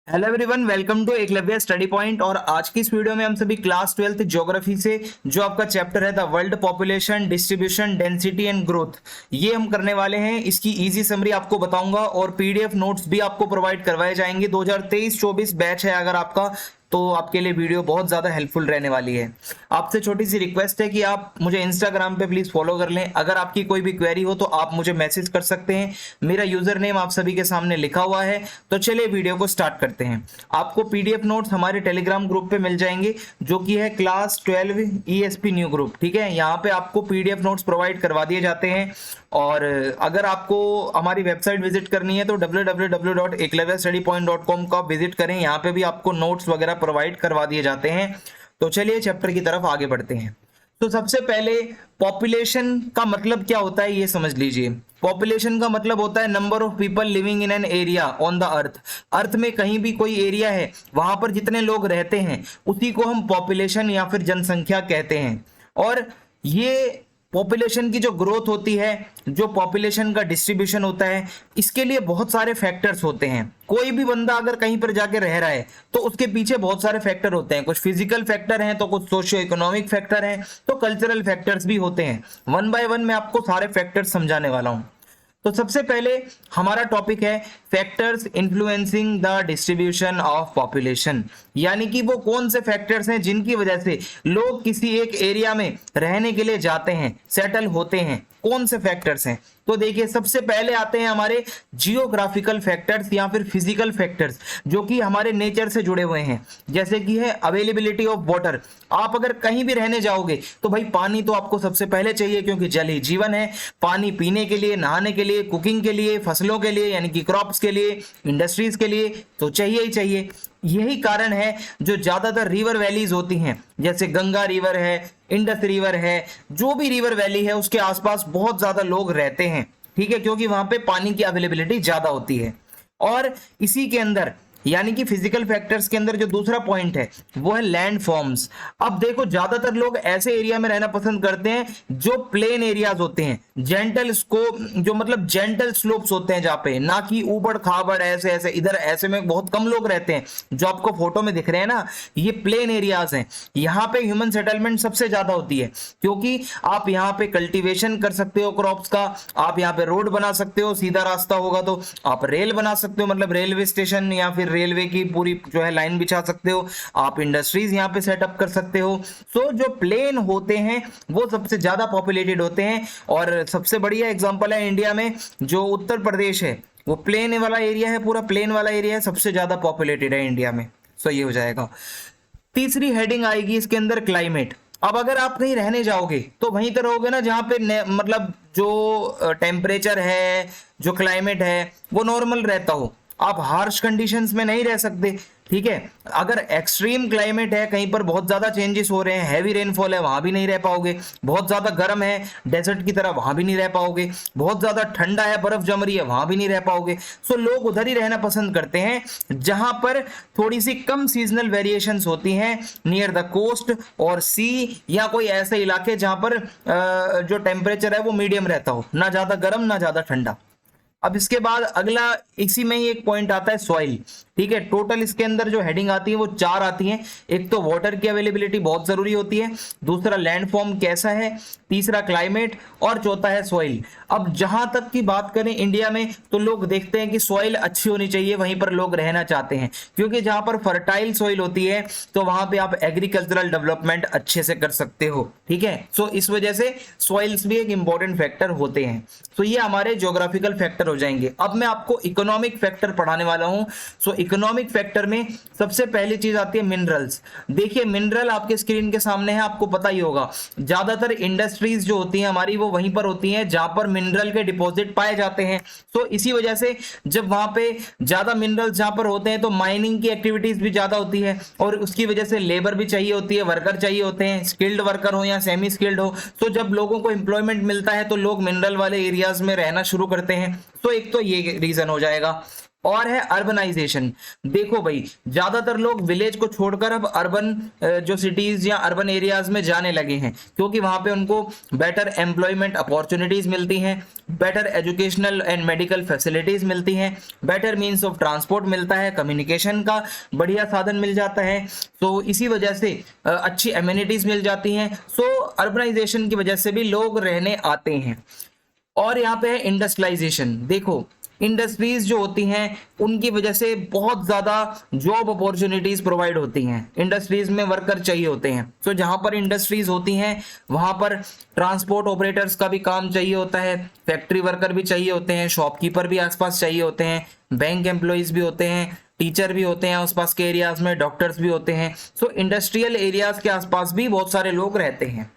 Hello everyone, welcome to Eklavya study point. और आज की इस वीडियो में हम सभी क्लास 12th ज्योग्राफी से जो आपका चैप्टर है the world population distribution density and growth, ये हम करने वाले हैं। इसकी इजी समरी आपको बताऊंगा और पीडीएफ नोट्स भी आपको प्रोवाइड करवाए जाएंगे। 2023-24 बैच है अगर आपका, तो आपके लिए वीडियो बहुत ज़्यादा हेल्पफुल रहने वाली है। आपसे छोटी सी रिक्वेस्ट है कि आप मुझे इंस्टाग्राम पे प्लीज़ फॉलो कर लें। अगर आपकी कोई भी क्वेरी हो तो आप मुझे मैसेज कर सकते हैं। मेरा यूज़र नेम आप सभी के सामने लिखा हुआ है। तो चलिए वीडियो को स्टार्ट करते हैं। आपको पीडीएफ नोट्स हमारे टेलीग्राम ग्रुप पे मिल जाएंगे, जो कि है क्लास 12 ईएसपी न्यू ग्रुप। ठीक है, यहाँ पे आपको पीडीएफ नोट्स प्रोवाइड करवा दिए जाते हैं। और अगर आपको हमारी वेबसाइट विजिट करनी है तो www.eklavyastudypoint.com का विजिट करें। यहाँ पे भी आपको नोट्स वगैरह प्रोवाइड करवा दिए जाते हैं। तो चलिए चैप्टर की तरफ आगे बढ़ते हैं। तो सबसे पहले पॉपुलेशन का मतलब क्या होता है ये समझ लीजिए। पॉपुलेशन का मतलब होता है number of people living in an area on the earth. Earth में कहीं भी कोई एरिया है, वहां पर जितने लोग रहते हैं उसी को हम पॉपुलेशन या फिर जनसंख्या कहते हैं। और ये पॉपुलेशन की जो ग्रोथ होती है, जो पॉपुलेशन का डिस्ट्रीब्यूशन होता है, इसके लिए बहुत सारे फैक्टर्स होते हैं। कोई भी बंदा अगर कहीं पर जाके रह रहा है तो उसके पीछे बहुत सारे फैक्टर होते हैं। कुछ फिजिकल फैक्टर हैं, तो कुछ सोशियो इकोनॉमिक फैक्टर हैं, तो कल्चरल फैक्टर्स भी होते हैं। वन बाय वन मैं आपको सारे फैक्टर्स समझाने वाला हूं। तो सबसे पहले हमारा टॉपिक है factors influencing the distribution of population, यानी कि वो कौन से फैक्टर्स हैं जिनकी वजह से लोग किसी एक एरिया में रहने के लिए जाते हैं, सेटल होते हैं। कौन से फैक्टर्स हैं? तो देखिए, सबसे पहले आते हैं हमारे जियोग्राफिकल फैक्टर्स या फिर फिजिकल फैक्टर्स, जो कि हमारे नेचर से जुड़े हुए हैं। जैसे कि है अवेलेबिलिटी ऑफ वाटर। आप अगर कहीं भी रहने जाओगे तो भाई पानी तो आपको सबसे पहले चाहिए, क्योंकि जल ही जीवन है। पानी पीने के लिए, नहाने के लिए, कुकिंग के लिए, फसलों के लिए यानी कि क्रॉप्स के लिए, इंडस्ट्रीज के लिए तो चाहिए ही चाहिए। यही कारण है जो ज्यादातर रिवर वैलीज होती हैं, जैसे गंगा रिवर है, इंडस रिवर है, जो भी रिवर वैली है उसके आसपास बहुत ज्यादा लोग रहते हैं। ठीक है, क्योंकि वहां पे पानी की अवेलेबिलिटी ज्यादा होती है। और इसी के अंदर यानी कि फिजिकल फैक्टर्स के अंदर जो दूसरा पॉइंट है वो है लैंड फॉर्म्स। अब देखो, ज्यादातर लोग ऐसे एरिया में रहना पसंद करते हैं जो प्लेन एरियाज होते हैं, जेंटल स्कोप, जो मतलब जेंटल स्लोप्स होते हैं, जहाँ पे ना कि ऊबड़ खाबड़ ऐसे ऐसे इधर ऐसे में बहुत कम लोग रहते हैं। जो आपको फोटो में दिख रहे हैं ना, ये प्लेन एरियाज हैं। यहाँ पे ह्यूमन सेटलमेंट सबसे ज्यादा होती है, क्योंकि आप यहाँ पे कल्टीवेशन कर सकते हो क्रॉप्स का, आप यहाँ पे रोड बना सकते हो, सीधा रास्ता होगा तो आप रेल बना सकते हो, मतलब रेलवे स्टेशन या फिर रेलवे की पूरी जो है लाइन बिछा सकते हो। आप इंडस्ट्रीज यहाँ पे सेटअप कर सकते हो। सो जो प्लेन होते हैं वो सबसे ज्यादा पॉपुलेटेड होते हैं। और सबसे बढ़िया एग्जांपल है इंडिया में जो उत्तर प्रदेश है, वो प्लेन वाला एरिया है, पूरा प्लेन वाला एरिया है, सबसे ज्यादा पॉपुलेटेड है इंडिया में। सो ये हो जाएगा। तीसरी हेडिंग आएगी इसके अंदर क्लाइमेट। अब अगर आप कहीं रहने जाओगे तो वहीं तो रहोगे ना जहाँ पे मतलब जो टेम्परेचर है, जो क्लाइमेट है वो नॉर्मल रहता हो। आप हार्श कंडीशंस में नहीं रह सकते। ठीक है, अगर एक्सट्रीम क्लाइमेट है, कहीं पर बहुत ज्यादा चेंजेस हो रहे हैं, हैवी रेनफॉल है, वहां भी नहीं रह पाओगे। बहुत ज्यादा गर्म है डेजर्ट की तरह, वहां भी नहीं रह पाओगे। बहुत ज्यादा ठंडा है, बर्फ जम रही है, वहां भी नहीं रह पाओगे। सो लोग उधर ही रहना पसंद करते हैं जहां पर थोड़ी सी कम सीजनल वेरिएशंस होती हैं, नियर द कोस्ट और सी, या कोई ऐसे इलाके जहां पर जो टेम्परेचर है वो मीडियम रहता हो, ना ज्यादा गर्म ना ज्यादा ठंडा। अब इसके बाद अगला इसी में ही एक पॉइंट आता है सॉइल। ठीक है, टोटल इसके अंदर जो हेडिंग आती है वो 4 आती हैं। एक तो वाटर की अवेलेबिलिटी बहुत जरूरी होती है, दूसरा लैंडफॉर्म कैसा है, तीसरा क्लाइमेट और चौथा है सॉइल। अब जहां तक की बात करें इंडिया में, तो लोग देखते हैं कि सॉइल अच्छी होनी चाहिए, वहीं पर लोग रहना चाहते हैं, क्योंकि जहां पर फर्टाइल सॉइल होती है तो वहां पे आप एग्रीकल्चरल डेवलपमेंट अच्छे से कर सकते हो। ठीक है, सो इस वजह से सॉइल्स भी एक इंपॉर्टेंट फैक्टर होते हैं। तो ये हमारे ज्योग्राफिकल फैक्टर हो जाएंगे। अब मैं आपको इकोनॉमिक फैक्टर पढ़ाने वाला हूं। सो इकोनॉमिक फैक्टर में सबसे पहली चीज आती है मिनरल्स। देखिए, मिनरल आपके स्क्रीन के सामने है, आपको पता ही होगा। ज्यादातर इंडस्ट्रीज जो होती हैं हमारी वो वहीं पर होती हैं जहां पर मिनरल के डिपॉजिट पाए जाते हैं। तो इसी वजह से जब वहां पे ज्यादा मिनरल्स जहां पर होते हैं तो माइनिंग की एक्टिविटीज भी ज्यादा होती है, और उसकी वजह से लेबर भी चाहिए होती है, वर्कर चाहिए होते हैं, स्किल्ड वर्कर हो या सेमी स्किल्ड हो। तो जब लोगों को एम्प्लॉयमेंट मिलता है तो लोग मिनरल वाले एरियाज में रहना शुरू करते हैं। तो एक तो ये रीजन हो जाएगा। और है अर्बनाइजेशन। देखो भाई, ज्यादातर लोग विलेज को छोड़कर अब अर्बन जो सिटीज या अर्बन एरियाज में जाने लगे हैं, क्योंकि वहां पे उनको बेटर एम्प्लॉयमेंट अपॉर्चुनिटीज मिलती हैं, better educational and medical facilities मिलती हैं, बेटर मीन्स ऑफ ट्रांसपोर्ट मिलता है, कम्युनिकेशन का बढ़िया साधन मिल जाता है। तो इसी वजह से अच्छी एमिनिटीज मिल जाती हैं। सो अर्बनाइजेशन की वजह से भी लोग रहने आते हैं। और यहाँ पे है इंडस्ट्रियलाइजेशन। देखो, इंडस्ट्रीज जो होती हैं उनकी वजह से बहुत ज्यादा जॉब अपॉर्चुनिटीज प्रोवाइड होती हैं। इंडस्ट्रीज में वर्कर चाहिए होते हैं, तो जहां पर इंडस्ट्रीज होती हैं वहां पर ट्रांसपोर्ट ऑपरेटर्स का भी काम चाहिए होता है, फैक्ट्री वर्कर भी चाहिए होते हैं, शॉपकीपर भी आसपास चाहिए होते हैं, बैंक एम्प्लॉइज भी होते हैं, टीचर भी होते हैं आसपास के एरियाज में, डॉक्टर्स भी होते हैं। सो इंडस्ट्रियल एरियाज के आसपास भी बहुत सारे लोग रहते हैं।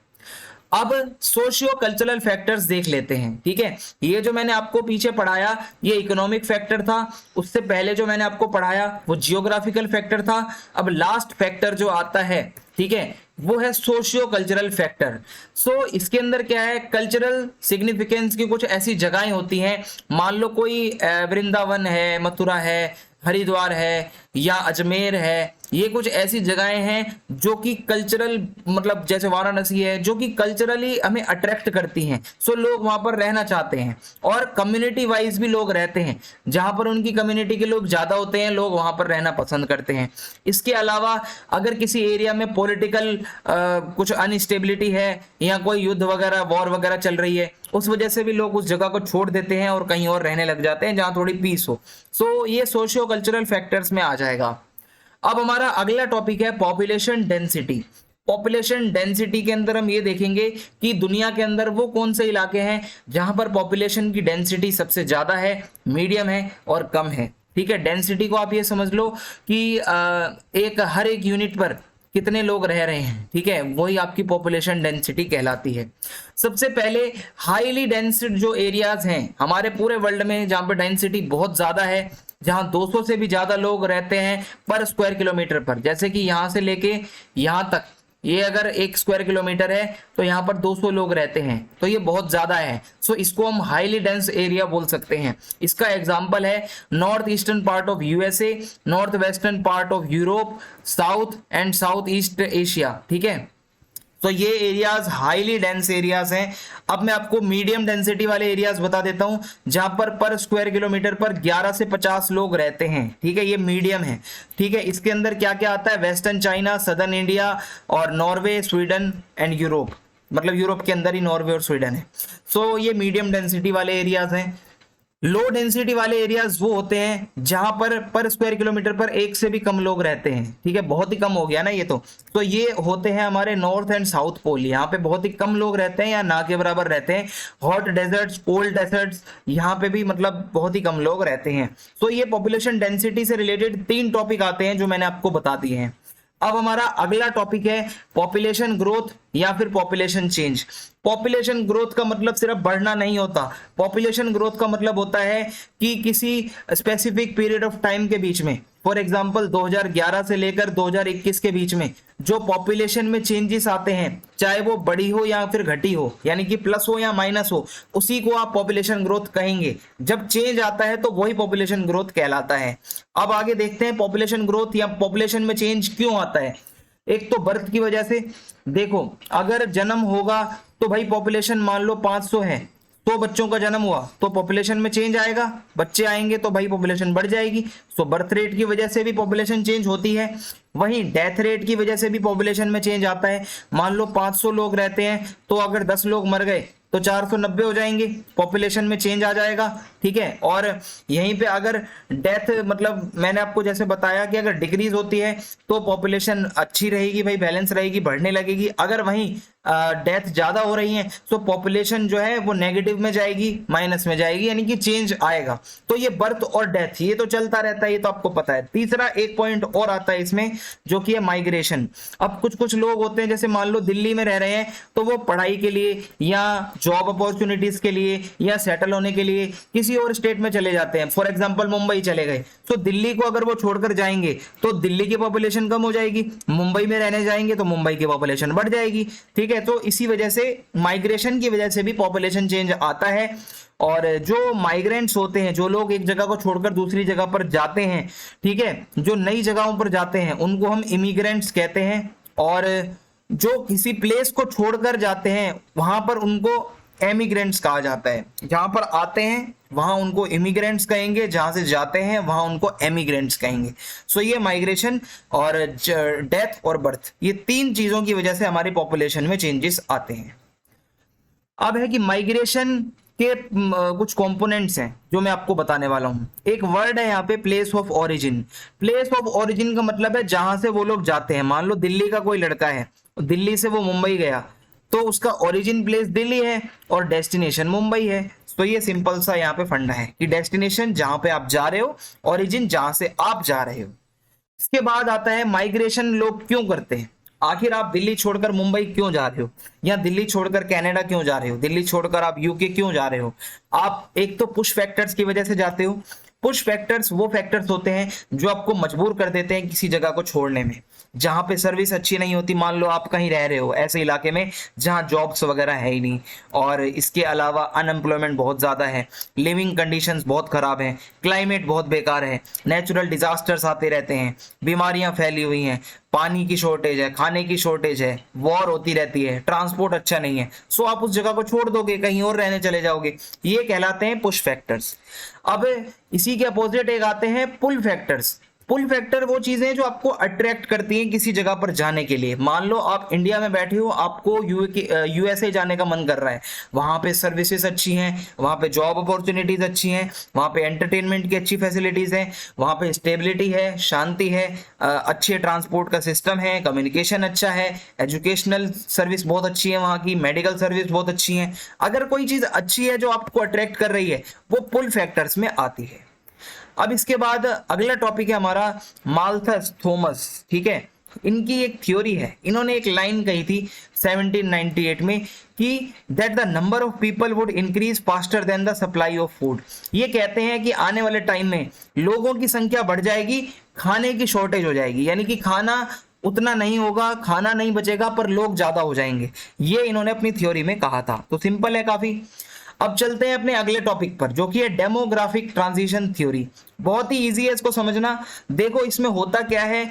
अब सोशियो कल्चरल फैक्टर्स देख लेते हैं। ठीक है, ये जो मैंने आपको पीछे पढ़ाया ये इकोनॉमिक फैक्टर था, उससे पहले जो मैंने आपको पढ़ाया वो जियोग्राफिकल फैक्टर था। अब लास्ट फैक्टर जो आता है, ठीक है, वो है सोशियो कल्चरल फैक्टर। सो इसके अंदर क्या है, कल्चरल सिग्निफिकेंस की कुछ ऐसी जगहें होती हैं, मान लो कोई वृंदावन है, मथुरा है, हरिद्वार है या अजमेर है, ये कुछ ऐसी जगहें हैं जो कि कल्चरल, मतलब जैसे वाराणसी है, जो कि कल्चरली हमें अट्रैक्ट करती हैं। सो लोग वहां पर रहना चाहते हैं, और कम्युनिटी वाइज भी लोग रहते हैं, जहां पर उनकी कम्युनिटी के लोग ज्यादा होते हैं, लोग वहां पर रहना पसंद करते हैं। इसके अलावा अगर किसी एरिया में पॉलिटिकल कुछ अनस्टेबिलिटी है या कोई युद्ध वगैरह, वॉर वगैरह चल रही है, उस वजह से भी लोग उस जगह को छोड़ देते हैं और कहीं और रहने लग जाते हैं जहां थोड़ी पीस हो। सो ये सोशियो कल्चरल फैक्टर्स में आ जाएगा। अब हमारा अगला टॉपिक है पॉपुलेशन डेंसिटी। पॉपुलेशन डेंसिटी के अंदर हम ये देखेंगे कि दुनिया के अंदर वो कौन से इलाके हैं जहां पर पॉपुलेशन की डेंसिटी सबसे ज्यादा है, मीडियम है और कम है। ठीक है, डेंसिटी को आप ये समझ लो कि हर एक यूनिट पर कितने लोग रह रहे हैं। ठीक है, वही आपकी पॉपुलेशन डेंसिटी कहलाती है। सबसे पहले हाईली डेंस जो एरियाज हैं हमारे पूरे वर्ल्ड में, जहां पर डेंसिटी बहुत ज्यादा है, जहां 200 से भी ज्यादा लोग रहते हैं पर स्क्वायर किलोमीटर पर, जैसे कि यहां से लेके यहां तक, ये अगर 1 स्क्वायर किलोमीटर है तो यहाँ पर 200 लोग रहते हैं, तो ये बहुत ज्यादा है। सो इसको हम हाईली डेंस एरिया बोल सकते हैं। इसका एग्जांपल है north eastern part of USA, north western part of Europe, south and south east Asia. ठीक है, तो ये एरियाज हाईली डेंस एरियाज हैं। अब मैं आपको मीडियम डेंसिटी वाले एरियाज बता देता हूं, जहां पर स्क्वायर किलोमीटर पर 11 से 50 लोग रहते हैं। ठीक है, ये मीडियम है। ठीक है, इसके अंदर क्या क्या आता है, वेस्टर्न चाइना, सदर्न इंडिया और नॉर्वे, स्वीडन एंड यूरोप, मतलब यूरोप के अंदर ही नॉर्वे और स्वीडन है। सो ये मीडियम डेंसिटी वाले एरियाज हैं। लो डेंसिटी वाले एरियाज वो होते हैं जहां पर स्क्वायर किलोमीटर पर 1 से भी कम लोग रहते हैं। ठीक है, बहुत ही कम हो गया ना ये तो ये होते हैं हमारे नॉर्थ एंड साउथ पोल। यहाँ पे बहुत ही कम लोग रहते हैं या ना के बराबर रहते हैं। हॉट डेजर्ट्स, कोल्ड डेजर्ट्स, यहाँ पे भी मतलब बहुत ही कम लोग रहते हैं। तो ये पॉपुलेशन डेंसिटी से रिलेटेड 3 टॉपिक आते हैं जो मैंने आपको बता दिए हैं। अब हमारा अगला टॉपिक है पॉपुलेशन ग्रोथ या फिर पॉपुलेशन चेंज। पॉपुलेशन ग्रोथ का मतलब सिर्फ बढ़ना नहीं होता। पॉपुलेशन ग्रोथ का मतलब होता है कि किसी स्पेसिफिक पीरियड ऑफ टाइम के बीच में, फॉर एग्जांपल 2011 से लेकर 2021 के बीच में जो पॉपुलेशन में चेंजेस आते हैं, चाहे वो बड़ी हो या फिर घटी हो, यानी कि प्लस हो या माइनस हो, उसी को आप पॉपुलेशन ग्रोथ कहेंगे। जब चेंज आता है तो वही पॉपुलेशन ग्रोथ कहलाता है। अब आगे देखते हैं पॉपुलेशन ग्रोथ या पॉपुलेशन में चेंज क्यों आता है। एक तो बर्थ की वजह से। देखो, अगर जन्म होगा तो भाई पॉपुलेशन मान लो 500 है, तो बच्चों का जन्म हुआ तो पॉपुलेशन में चेंज आएगा, बच्चे आएंगे तो भाई पॉपुलेशन बढ़ जाएगी। सो बर्थ रेट की वजह से भी पॉपुलेशन चेंज होती है। वहीं डेथ रेट की वजह से भी पॉपुलेशन में चेंज आता है। मान लो 500 लोग रहते हैं तो अगर 10 लोग मर गए तो 490 हो जाएंगे, पॉपुलेशन में चेंज आ जाएगा। ठीक है, और यहीं पे अगर डेथ, मतलब मैंने आपको जैसे बताया कि अगर डिक्रीज होती है तो पॉपुलेशन अच्छी रहेगी, भाई बैलेंस रहेगी, बढ़ने लगेगी। अगर वहीं डेथ ज्यादा हो रही है तो पॉपुलेशन जो है वो नेगेटिव में जाएगी, माइनस में जाएगी, यानी कि चेंज आएगा। तो ये बर्थ और डेथ ये तो चलता रहता है, ये तो आपको पता है। तीसरा एक पॉइंट और आता है इसमें जो कि है माइग्रेशन। अब कुछ लोग होते हैं, जैसे मान लो दिल्ली में रह रहे हैं तो वो पढ़ाई के लिए या जॉब अपॉर्चुनिटीज के लिए या सेटल होने के लिए किसी और स्टेट में चले जाते हैं। फॉर एग्जांपल मुंबई चले गए, तो दिल्ली को अगर वो छोड़कर जाएंगे तो दिल्ली की पॉपुलेशन कम हो जाएगी। मुंबई में रहने जाएंगे तो मुंबई की पॉपुलेशन बढ़ जाएगी। ठीक है, है। तो इसी वजह से माइग्रेशन की वजह से भी पॉपुलेशन चेंज आता है। और जो माइग्रेंट्स होते हैं, जो लोग एक जगह को छोड़कर दूसरी जगह पर जाते हैं, ठीक है, जो नई जगहों पर जाते हैं उनको हम इमिग्रेंट्स कहते हैं। और जो किसी प्लेस को छोड़कर जाते हैं वहां पर उनको एमिग्रेंट्स कहा जाता है। जहां पर आते हैं वहां उनको इमिग्रेंट्स कहेंगे, जहां से जाते हैं वहां उनको एमिग्रेंट्स कहेंगे। सो ये माइग्रेशन और डेथ और बर्थ, ये तीन चीजों की वजह से हमारी पॉपुलेशन में चेंजेस आते हैं। अब है कि माइग्रेशन के कुछ कंपोनेंट्स हैं जो मैं आपको बताने वाला हूं। एक वर्ड है यहाँ पे place of origin. Place of origin का मतलब है जहां से वो लोग जाते हैं। मान लो दिल्ली का कोई लड़का है, दिल्ली से वो मुंबई गया, तो उसका ओरिजिन प्लेस दिल्ली है और डेस्टिनेशन मुंबई है। तो ये सिंपल सा यहाँ पे फंडा है कि डेस्टिनेशन जहां पे आप जा रहे हो, ओरिजिन जहां से आप जा रहे हो। इसके बाद आता है माइग्रेशन लोग क्यों करते हैं। आखिर आप दिल्ली छोड़कर मुंबई क्यों जा रहे हो, या दिल्ली छोड़कर कनाडा क्यों जा रहे हो, दिल्ली छोड़कर आप यूके क्यों जा रहे हो। आप एक तो पुश फैक्टर्स की वजह से जाते हो। पुश फैक्टर्स वो फैक्टर्स होते हैं जो आपको मजबूर कर देते हैं किसी जगह को छोड़ने में, जहां पे सर्विस अच्छी नहीं होती। मान लो आप कहीं रह रहे हो ऐसे इलाके में जहां जॉब्स वगैरह है ही नहीं, और इसके अलावा अनएम्प्लॉयमेंट बहुत ज़्यादा है, लिविंग कंडीशंस बहुत ख़राब हैं, क्लाइमेट बहुत बेकार है, नेचुरल डिजास्टर्स आते रहते हैं, बीमारियां फैली हुई हैं, पानी की शॉर्टेज है, खाने की शॉर्टेज है, वॉर होती रहती है, ट्रांसपोर्ट अच्छा नहीं है। सो आप उस जगह को छोड़ दोगे, कहीं और रहने चले जाओगे। ये कहलाते हैं पुश फैक्टर्स। अब इसी के अपोजिट एक आते हैं पुल फैक्टर्स। पुल फैक्टर वो चीजें जो आपको अट्रैक्ट करती हैं किसी जगह पर जाने के लिए। मान लो आप इंडिया में बैठे हो, आपको यूएसए जाने का मन कर रहा है, वहां पे सर्विसेज अच्छी हैं, वहां पे जॉब अपॉर्चुनिटीज अच्छी हैं, वहां पे एंटरटेनमेंट की अच्छी फैसिलिटीज हैं, वहां पे स्टेबिलिटी है, शांति है, अच्छे ट्रांसपोर्ट का सिस्टम है, कम्युनिकेशन अच्छा है, एजुकेशनल सर्विस बहुत अच्छी है, वहां की मेडिकल सर्विस बहुत अच्छी है। अगर कोई चीज अच्छी है जो आपको अट्रैक्ट कर रही है, वो पुल फैक्टर्स में आती है। अब इसके बाद अगला टॉपिक है हमारा माल्थस थॉमस, ठीक है। इनकी एक थ्योरी है, इन्होंने एक लाइन कही थी 1798 में कि that the number of people would increase faster than the supply of food. ये कहते हैं कि आने वाले टाइम में लोगों की संख्या बढ़ जाएगी, खाने की शॉर्टेज हो जाएगी, यानी कि खाना उतना नहीं होगा, खाना नहीं बचेगा, पर लोग ज्यादा हो जाएंगे। ये इन्होंने अपनी थ्योरी में कहा था। तो सिंपल है काफी। अब चलते हैं अपने अगले टॉपिक पर, जो कि है डेमोग्राफिक ट्रांजिशन थ्योरी। बहुत ही इजी है इसको समझना। देखो इसमें होता क्या है,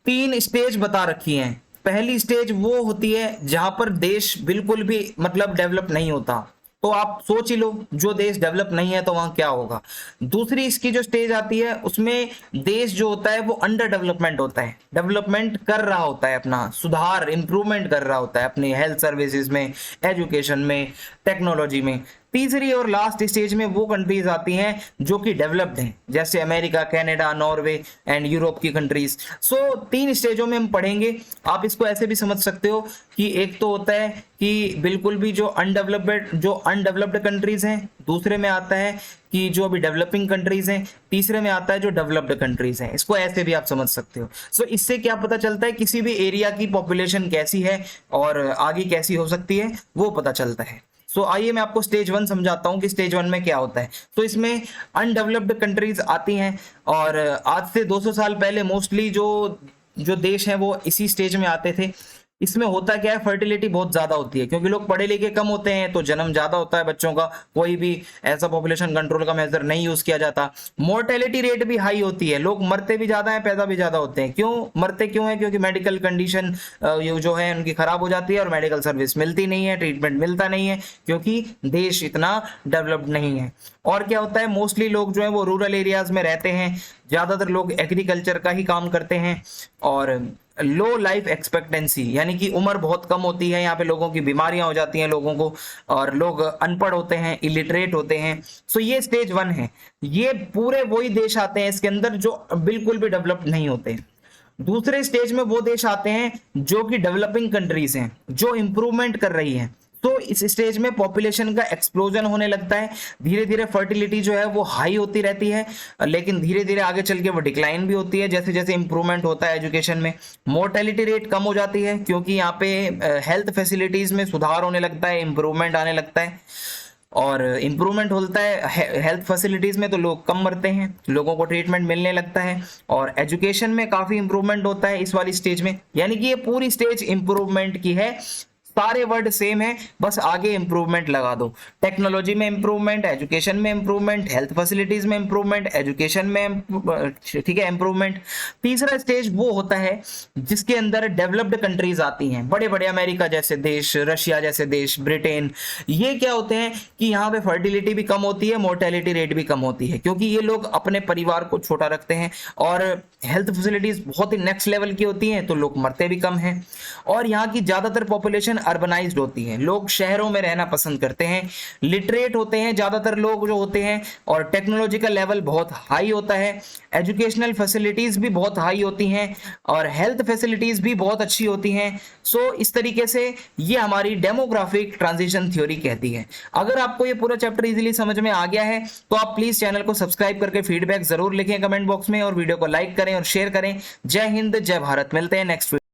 तीन स्टेज बता रखी हैं। पहली स्टेज वो होती है जहां पर देश बिल्कुल भी मतलब डेवलप नहीं होता, तो आप सोच ही लो जो देश डेवलप नहीं है तो वहां क्या होगा। दूसरी इसकी जो स्टेज आती है उसमें देश जो होता है वो अंडर डेवलपमेंट होता है, डेवलपमेंट कर रहा होता है, अपना सुधार इंप्रूवमेंट कर रहा होता है अपने हेल्थ सर्विसेज में, एजुकेशन में, टेक्नोलॉजी में। तीसरी और लास्ट स्टेज में वो कंट्रीज आती हैं जो कि डेवलप्ड हैं, जैसे America, Canada, Norway and Europe की कंट्रीज। सो तीन स्टेजों में हम पढ़ेंगे। आप इसको ऐसे भी समझ सकते हो कि एक तो होता है कि बिल्कुल भी जो अनडेवलप्ड कंट्रीज हैं, दूसरे में आता है कि जो अभी डेवलपिंग कंट्रीज हैं, तीसरे में आता है जो डेवलप्ड कंट्रीज हैं। इसको ऐसे भी आप समझ सकते हो। सो इससे क्या पता चलता है किसी भी एरिया की पॉपुलेशन कैसी है और आगे कैसी हो सकती है, वो पता चलता है। सो आइए मैं आपको स्टेज 1 समझाता हूं कि स्टेज 1 में क्या होता है। तो इसमें अनडेवलप्ड कंट्रीज आती हैं, और आज से 200 साल पहले मोस्टली जो देश हैं वो इसी स्टेज में आते थे। इसमें होता क्या है, फर्टिलिटी बहुत ज्यादा होती है, क्योंकि लोग पढ़े लिखे कम होते हैं तो जन्म ज्यादा होता है बच्चों का। कोई भी ऐसा पॉपुलेशन कंट्रोल का मेजर नहीं यूज किया जाता। मोर्टेलिटी रेट भी हाई होती है, लोग मरते भी ज्यादा है, पैदा भी ज्यादा होते हैं। क्यों मरते क्यों है, क्योंकि मेडिकल कंडीशन जो है उनकी खराब हो जाती है और मेडिकल सर्विस मिलती नहीं है, ट्रीटमेंट मिलता नहीं है, क्योंकि देश इतना डेवलप्ड नहीं है। और क्या होता है, मोस्टली लोग जो है वो रूरल एरियाज में रहते हैं, ज्यादातर लोग एग्रीकल्चर का ही काम करते हैं। और लो लाइफ एक्सपेक्टेंसी, यानी कि उम्र बहुत कम होती है यहाँ पे, लोगों की बीमारियां हो जाती हैं लोगों को, और लोग अनपढ़ होते हैं, इलिटरेट होते हैं। सो ये स्टेज 1 है। ये पूरे वही देश आते हैं इसके अंदर जो बिल्कुल भी डेवलप्ड नहीं होते। दूसरे स्टेज में वो देश आते हैं जो कि डेवलपिंग कंट्रीज हैं, जो इंप्रूवमेंट कर रही हैं। तो इस स्टेज में पॉपुलेशन का एक्सप्लोजन होने लगता है, धीरे धीरे फर्टिलिटी जो है वो हाई होती रहती है, लेकिन धीरे धीरे आगे चल के वो डिक्लाइन भी होती है जैसे जैसे इंप्रूवमेंट होता है एजुकेशन में। मोर्टेलिटी रेट कम हो जाती है क्योंकि यहाँ पे हेल्थ फैसिलिटीज में सुधार होने लगता है, इंप्रूवमेंट आने लगता है। और इंप्रूवमेंट होता है हेल्थ फैसिलिटीज में तो लोग कम मरते हैं, लोगों को ट्रीटमेंट मिलने लगता है। और एजुकेशन में काफी इंप्रूवमेंट होता है इस वाली स्टेज में। यानी कि ये पूरी स्टेज इंप्रूवमेंट की है। सारे वर्ड सेम है, बस आगे इंप्रूवमेंट लगा दो। टेक्नोलॉजी में इंप्रूवमेंट, एजुकेशन में इंप्रूवमेंट, हेल्थ फैसिलिटीज में इंप्रूवमेंट, एजुकेशन में ठीक है इंप्रूवमेंट। तीसरा स्टेज वो होता है जिसके अंदर डेवलप्ड कंट्रीज आती हैं, बड़े बड़े अमेरिका जैसे देश, रशिया जैसे देश, ब्रिटेन। ये क्या होते हैं कि यहाँ पे फर्टिलिटी भी कम होती है, मोर्टेलिटी रेट भी कम होती है, क्योंकि ये लोग अपने परिवार को छोटा रखते हैं और हेल्थ फैसिलिटीज बहुत ही नेक्स्ट लेवल की होती हैं, तो लोग मरते भी कम हैं। और यहाँ की ज्यादातर पॉपुलेशन अर्बनाइज्ड होती है, लोग शहरों में रहना पसंद करते हैं, लिटरेट होते हैं ज्यादातर लोग जो होते हैं, और टेक्नोलॉजिकल लेवल बहुत हाई होता है, एजुकेशनल फैसिलिटीज भी बहुत हाई होती हैं, और हेल्थ फैसिलिटीज भी बहुत अच्छी होती हैं। सो इस तरीके से ये हमारी डेमोग्राफिक ट्रांजिशन थ्योरी कहती है। अगर आपको ये पूरा चैप्टर इजीली समझ में आ गया है तो आप प्लीज चैनल को सब्सक्राइब करके फीडबैक जरूर लिखें कमेंट बॉक्स में, और वीडियो को लाइक करें और शेयर करें। जय हिंद, जय भारत। मिलते हैं नेक्स्ट